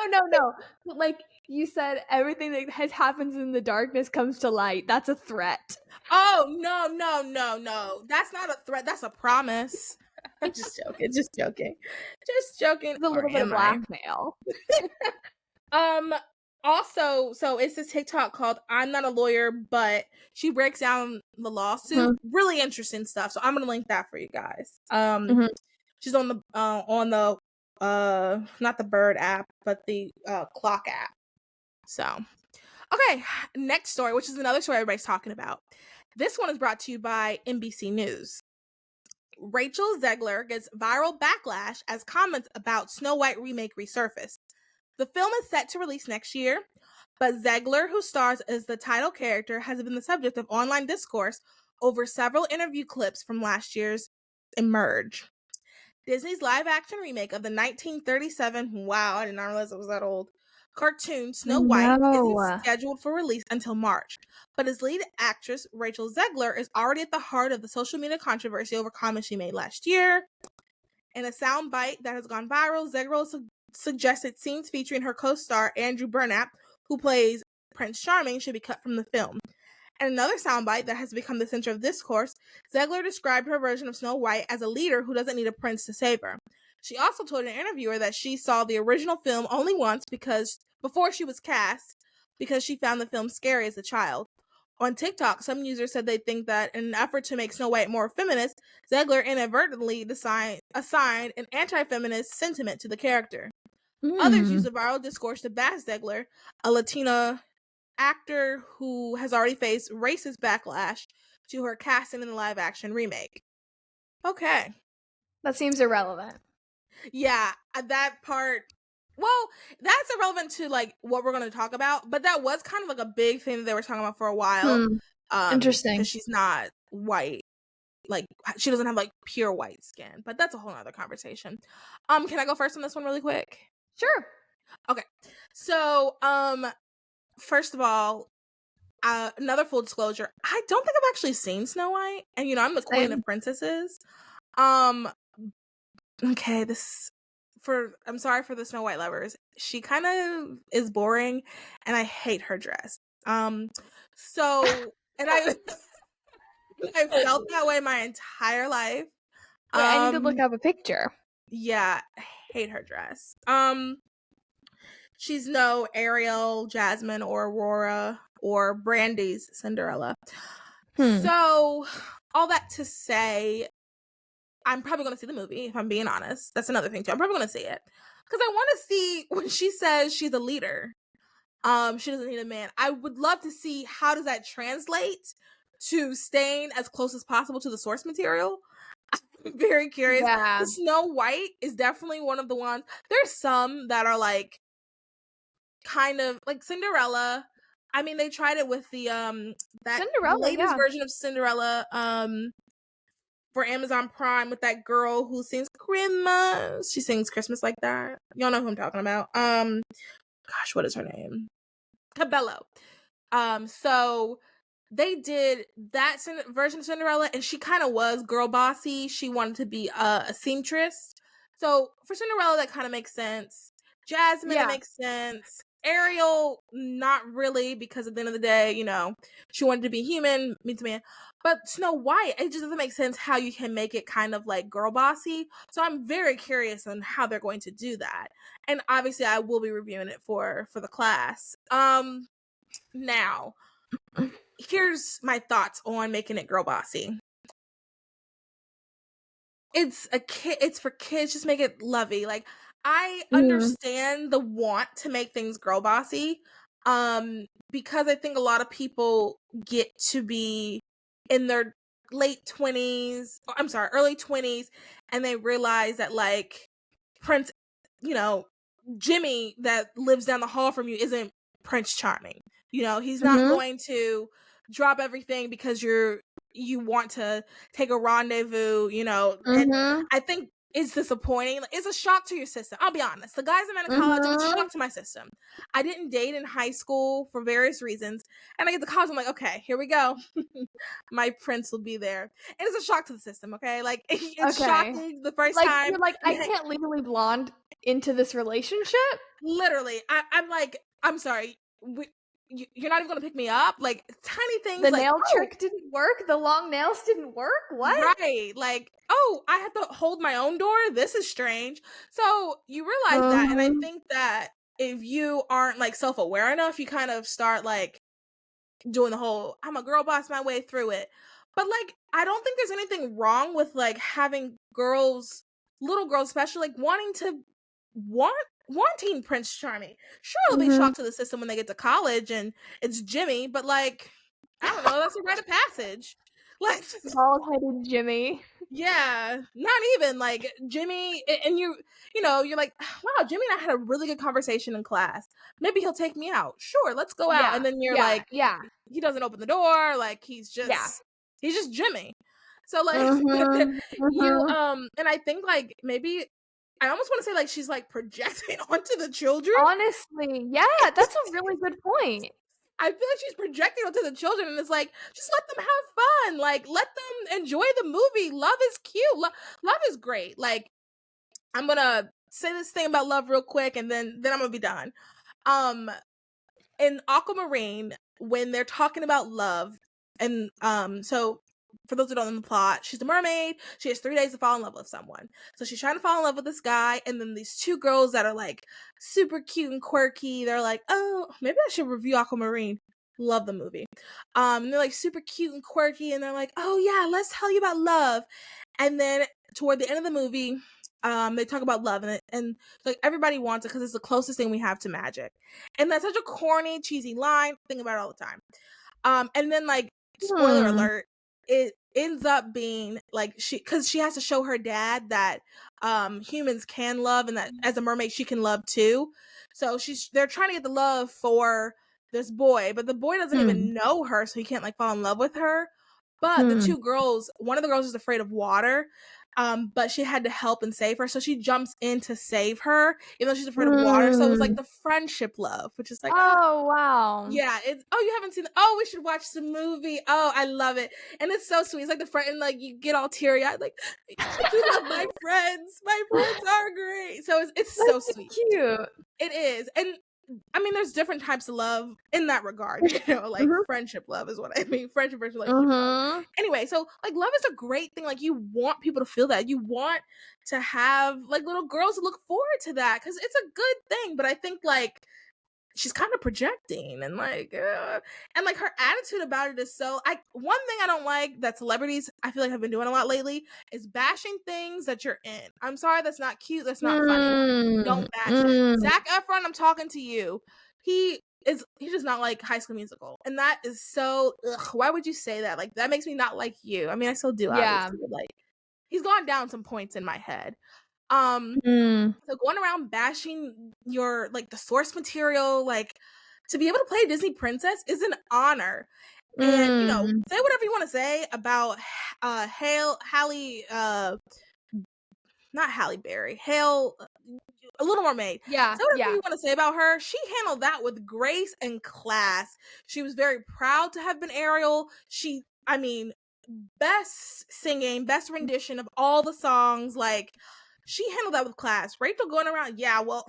No. Like you said, everything that happens in the darkness comes to light. That's a threat. Oh, no. That's not a threat. That's a promise. I'm just joking. Just joking. It's a little bit of blackmail. Also, so it's this TikTok called I'm Not a Lawyer, but she breaks down the lawsuit. Really interesting stuff. So I'm gonna link that for you guys. She's on the not the Bird app, but the Clock app. So okay, next story, which is another story everybody's talking about. This one is brought to you by NBC News. Rachel Zegler gets viral backlash as comments about Snow White remake resurface. The film is set to release next year, but Zegler, who stars as the title character, has been the subject of online discourse over several interview clips from last year's Emerge. Disney's live-action remake of the 1937, wow, I did not realize it was that old, cartoon Snow White isn't scheduled for release until March, but its lead actress, Rachel Zegler, is already at the heart of the social media controversy over comments she made last year. In a soundbite that has gone viral, Zegler suggested scenes featuring her co-star Andrew Burnap, who plays Prince Charming, should be cut from the film. In another soundbite that has become the center of discourse, Zegler described her version of Snow White as a leader who doesn't need a prince to save her. She also told an interviewer that she saw the original film only once before she was cast because she found the film scary as a child. On TikTok, some users said they think that in an effort to make Snow White more feminist, Zegler inadvertently assigned an anti-feminist sentiment to the character. Others use the viral discourse to bash Zegler, a Latina actor who has already faced racist backlash to her casting in the live-action remake. Okay. That seems irrelevant. Yeah, that part... Well, that's irrelevant to, like, what we're going to talk about, but that was kind of, like, a big thing that they were talking about for a while. Interesting. Because she's not white. Like, she doesn't have, like, pure white skin. But that's a whole other conversation. Can I go first on this one really quick? Sure. Okay. So, first of all, another full disclosure, I don't think I've actually seen Snow White. And, you know, I'm the queen of princesses. Okay, I'm sorry for the Snow White lovers. She kind of is boring, and I hate her dress. So, and I felt that way my entire life. Wait, I need to look up a picture. Yeah, I hate her dress. She's no Ariel, Jasmine, or Aurora, or Brandy's Cinderella. So, all that to say, I'm probably going to see the movie, if I'm being honest. That's another thing, too. I'm probably going to see it. Because I want to see when she says she's a leader. She doesn't need a man. I would love to see how does that translate to staying as close as possible to the source material. I'm very curious. Yeah. Snow White is definitely one of the ones. There's some that are like kind of like Cinderella. I mean, they tried it with the that ladies version of Cinderella for Amazon Prime with that girl who sings Christmas. She sings Christmas like that. Y'all know who I'm talking about. Gosh, what is her name? Cabello. So they did that version of Cinderella, and she kind of was girl bossy. She wanted to be a seamstress. So for Cinderella, that kind of makes sense. Jasmine, it makes sense. Ariel, not really, because at the end of the day, you know, she wanted to be human, meets man. But Snow White, it just doesn't make sense how you can make it kind of like girl bossy. So I'm very curious on how they're going to do that. And obviously I will be reviewing it for the class. Now, here's my thoughts on making it girl bossy. It's for kids, just make it lovey. Like, I understand the want to make things girl bossy, because I think a lot of people get to be in their early 20s, and they realize that, like, Prince, you know, Jimmy that lives down the hall from you isn't Prince Charming. You know, he's not going to drop everything because you want to take a rendezvous, you know. And I think it's disappointing. It's a shock to your system. I'll be honest. The guys I met in college, it's a shock to my system. I didn't date in high school for various reasons. And I get to college, I'm like, okay, here we go. My prince will be there. And it's a shock to the system, okay? Like, it's shocking the first time. You're like, I can't legally blonde into this relationship. Literally, I'm like, I'm sorry, you're not even gonna pick me up. Like tiny things, The like, nail oh, trick didn't work. The long nails didn't work. What? right, like, oh, I have to hold my own door. This is strange. So you realize that, and I Mhm. think that if you aren't like self aware enough, you kind of start like doing the whole I'm a girl boss my way through it. But like I don't think there's anything wrong with like having girls, little girls especially, like wanting to want wanting Prince Charming. Sure, it'll be Mhm. shocked to the system when they get to college and it's Jimmy, but like I don't know, that's a rite of passage. Like Bald-headed Jimmy. yeah, not even like Jimmy and you know, you're like, wow, Jimmy and I had a really good conversation in class. Maybe he'll take me out. Sure, let's go out. Yeah. And then you're Yeah. like, Yeah. he doesn't open the door, like Yeah. he's just Jimmy. So like Mhm. you Mhm. and I think like maybe I almost want to say like she's like projecting onto the children. Honestly, yeah, that's a really good point. I feel like she's projecting onto the children, and it's like, just let them have fun. Like, let them enjoy the movie. Love is cute. Love is great. Like, I'm gonna say this thing about love real quick, and then I'm gonna be done. Um, in Aquamarine, when they're talking about love, and so for those who don't know the plot, she's a mermaid. She has 3 days to fall in love with someone. So she's trying to fall in love with this guy, and then these two girls that are like super cute and quirky. They're like, oh, maybe I should review Aquamarine. Love the movie. And they're like super cute and quirky, and they're like, oh yeah, let's tell you about love. And then toward the end of the movie, they talk about love, and like everybody wants it because it's the closest thing we have to magic. And that's such a corny, cheesy line. I think about it all the time. And then like spoiler Hmm. alert, it ends up being like because she has to show her dad that humans can love and that as a mermaid she can love too. So they're trying to get the love for this boy, but the boy doesn't Hmm. even know her, so he can't like fall in love with her. But the Hmm. two girls, one of the girls is afraid of water, but she had to help and save her, so she jumps in to save her, even though she's afraid of water. So it was like Hmm. the friendship love, which is like, oh, Oh, wow. yeah, it's oh you haven't seen oh we should watch the movie. Oh, I love it. And it's so sweet. It's like the friend and like you get all teary eyed, like I do love my friends. My friends are great. So it's so That's so sweet. cute. It is. And I mean there's different types of love in that regard, you know, like Mhm. friendship love is what I mean. Friendship versus relationship love. Mhm. Anyway, so like love is a great thing. Like you want people to feel that. You want to have like little girls look forward to that because it's a good thing. But I think like she's kind of projecting and like her attitude about it is so I one thing I don't like that celebrities I feel like have been doing a lot lately is bashing things that you're in. I'm sorry, that's not cute, that's not funny. Mm. Don't bash it. Mm. Zac Efron, I'm talking to you. He does not like High School Musical, and that is so why would you say that? Like that makes me not like you. I mean I still do Yeah. obviously, but like he's gone down some points in my head. um Mm. so going around bashing your like the source material, like to be able to play a Disney princess is an honor. And you know, Mm. say whatever you want to say about Hale Halle not Halle Berry, Hale a Little Mermaid. Yeah, Say whatever yeah. you want to say about her. She handled that with grace and class. She was very proud to have been Ariel. I mean, best singing, best rendition of all the songs. Like, she handled that with class. Rachel going around, yeah, well,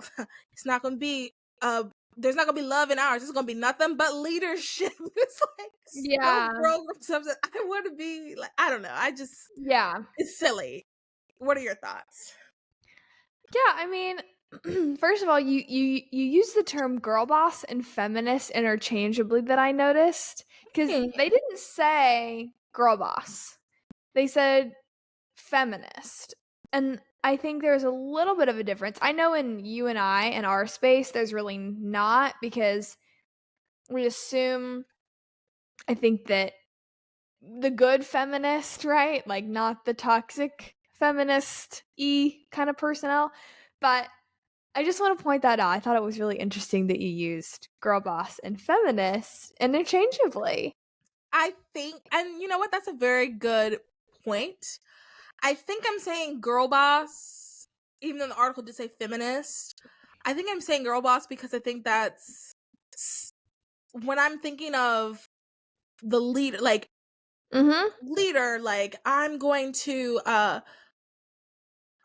it's not going to be, there's not going to be love in ours. It's going to be nothing but leadership. It's like so Yeah. program stuff that I want to be like, I don't know. Yeah. It's silly. What are your thoughts? Yeah, I mean, first of all, you use the term girl boss and feminist interchangeably that I noticed because Hmm. they didn't say girl boss. They said feminist. And I think there's a little bit of a difference. I know in you and I and our space there's really not because we assume I think that the good feminist, right? Like not the toxic feminist kind of personnel. But I just want to point that out. I thought it was really interesting that you used girl boss and feminist interchangeably. I think, and you know what? That's a very good point. I think I'm saying girl boss, even though the article did say feminist. I think I'm saying girl boss because I think that's when I'm thinking of the leader, like Mhm. leader, like I'm going to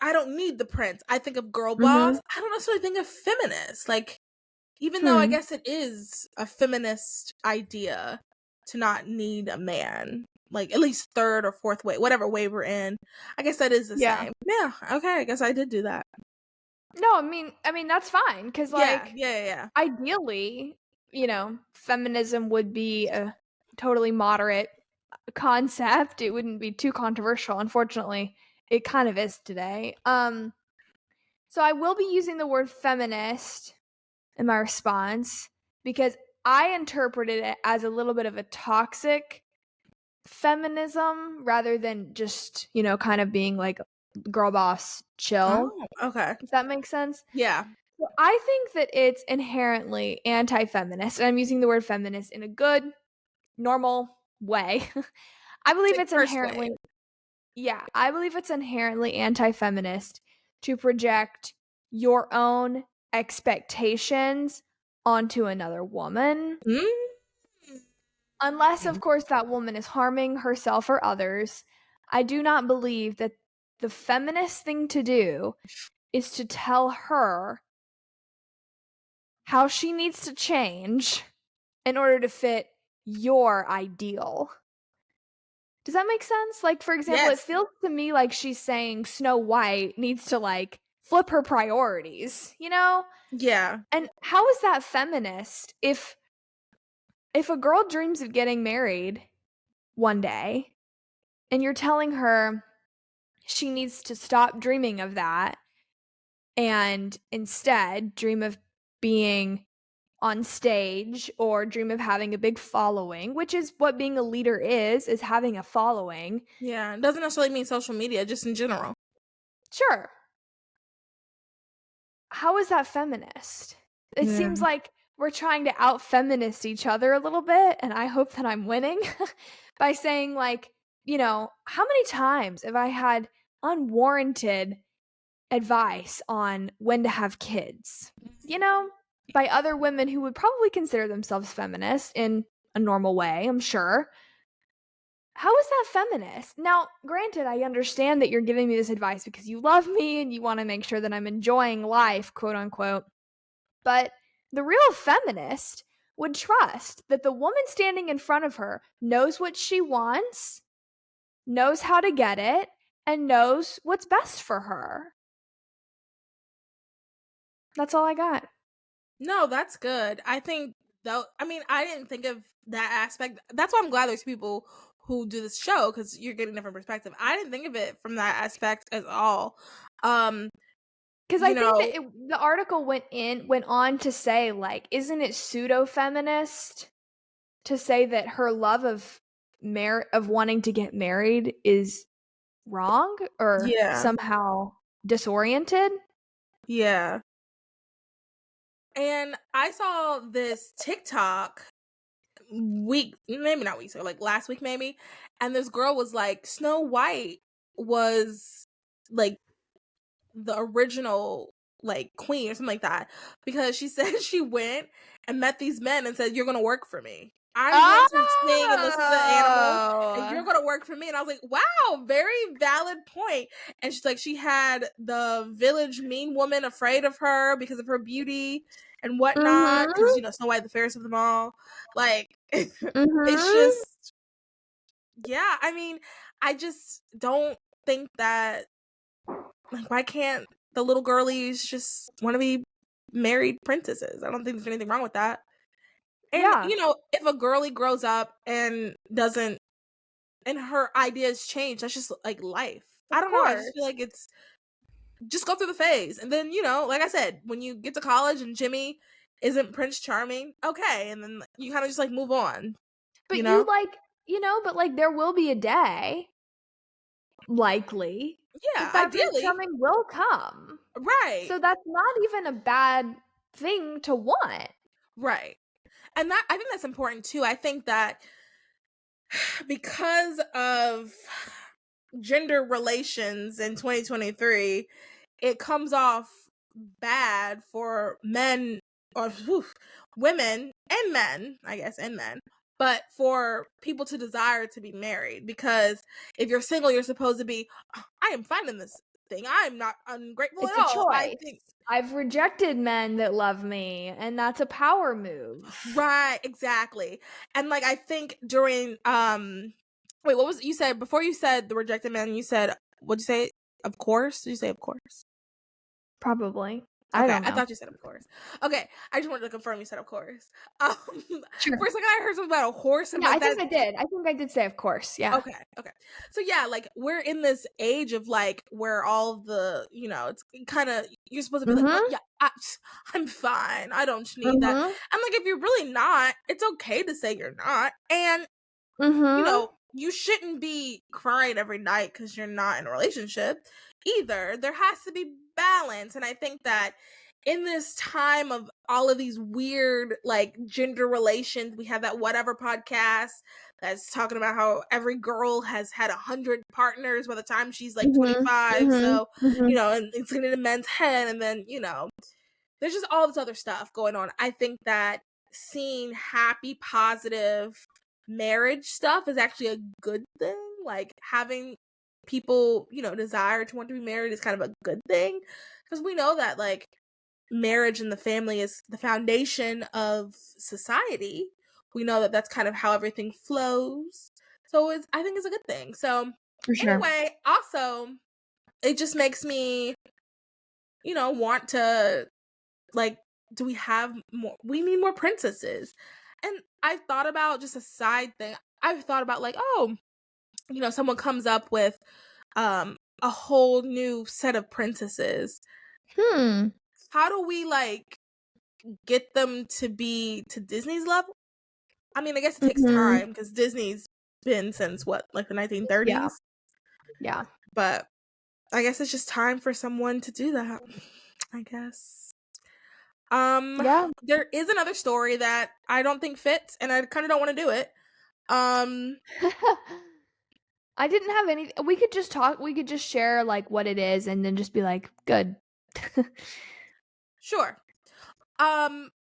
I don't need the prince. I think of girl boss. Mhm. I don't necessarily think of feminist. Like, even though I Hmm. guess it is a feminist idea to not need a man, like at least third or fourth wave, whatever wave we're in, I guess that is the Yeah. same. Yeah, okay, I guess I did do that. No, I mean that's fine because Yeah, like yeah, yeah. ideally, feminism would be a totally moderate concept. It wouldn't be too controversial. Unfortunately, it kind of is today. So I will be using the word feminist in my response because I interpreted it as a little bit of a toxic feminism rather than just, kind of being like girl boss chill, Oh, okay. if that makes sense. Yeah. So I think that it's inherently anti feminist, and I'm using the word feminist in a good, normal way. I It's believe like it's first wave. inherently, yeah, I believe it's inherently anti feminist to project your own expectations onto another woman. Unless, of Mm. course, that woman is harming herself or others. I do not believe that the feminist thing to do is to tell her how she needs to change in order to fit your ideal. Does that make sense? Like, for example, it Yes. feels to me like she's saying Snow White needs to, like, flip her priorities, you know? Yeah. And how is that feminist if a girl dreams of getting married one day and you're telling her she needs to stop dreaming of that and instead dream of being on stage or dream of having a big following, which is what being a leader is having a following. Yeah. It doesn't necessarily mean social media, just in general. Sure. How is that feminist? It Yeah. seems like we're trying to out feminist each other a little bit, and I hope that I'm winning by saying, like, how many times have I had unwarranted advice on when to have kids, you know, by other women who would probably consider themselves feminist in a normal way, I'm sure. How is that feminist? Now, granted, I understand that you're giving me this advice because you love me and you want to make sure that I'm enjoying life, quote unquote. But the real feminist would trust that the woman standing in front of her knows what she wants, knows how to get it, and knows what's best for her. That's all I got. No, that's good. I think though, I mean, I didn't think of that aspect. That's why I'm glad there's people who do this show because you're getting different perspective. I didn't think of it from that aspect at all. Um, Because I you think that know, the article went on to say, like, isn't it pseudo feminist to say that her love of wanting to get married is wrong or yeah, somehow disoriented? yeah. And I saw this TikTok maybe not weeks ago, like last week maybe, and this girl was like, Snow White was like the original like queen or something like that because she said she went and met these men and said, you're gonna work for me. I'm going to sing and listen to the animals and you're Oh. gonna work for me. And I was like, wow, very valid point. And she's like, she had the village mean woman afraid of her because of her beauty and whatnot, because Mhm. Snow White the fairest of them all. Like it's Mhm. just, yeah, I mean, I just don't think that, like, why can't the little girlies just want to be married princesses? I don't think there's anything wrong with that. And, Yeah, if a girly grows up and doesn't, and her ideas change, that's just like life. I of don't know. I just feel course. like it's just go through the phase. And then, like I said, when you get to college and Jimmy isn't Prince Charming, okay. And then you kind of just like move on, you But know? but like there will be a day likely Yeah, that Prince ideally. Charming will come. Right. So that's not even a bad thing to want. Right. And that, I think that's important too. I think that because of gender relations in 2023, it comes off bad for men or women and men, I guess, and men, but for people to desire to be married. Because if you're single, you're supposed to be, I am finding this thing. I'm not ungrateful It's at a all. I choice. think I've rejected men that love me, and that's a power move. right, exactly. And like I think during wait, what was you said before you said the rejected man, you said what'd you say? Of course? Did you say of course? Probably. I Okay, don't I know. thought you said of course. Okay, I just wanted to confirm you said of course. Um, Sure. for a second I heard something about a horse, and I'm Yeah, I like think that. I did. I think I did say of course, yeah. Okay, okay. So yeah, like we're in this age of like where all the it's kind of you're supposed to be like, oh Mhm. yeah, I'm fine. I don't need that. Mhm. I'm like, if you're really not, it's okay to say you're not, and Mhm. you shouldn't be crying every night because you're not in a relationship either. There has to be balance. And I think that in this time of all of these weird, like, gender relations, we have that whatever podcast that's talking about how every girl has had 100 partners by the time she's like Mhm. 25. Mhm. So, Mhm. and it's getting in a men's head. And then, there's just all this other stuff going on. I think that seeing happy, positive marriage stuff is actually a good thing. Like having people, desire to want to be married is kind of a good thing because we know that like marriage and the family is the foundation of society. We know that that's kind of how everything flows. So I think it's a good thing. So For sure. anyway, also it just makes me, want to like, do we have more? We need more princesses. And I thought about just a side thing. I've thought about like, oh, someone comes up with a whole new set of princesses. Hmm. How do we like get them to be to Disney's level? I mean, I guess it takes Mhm. time because Disney's been since what, like the Yeah. 1930s? Yeah. But I guess it's just time for someone to do that. I guess. Um, Yeah. there is another story that I don't think fits, and I kind of don't want to do it. Um, I didn't have any we could just talk we could just share, like, what it is and then just be like, "Good." sure. Um,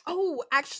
oh, actually,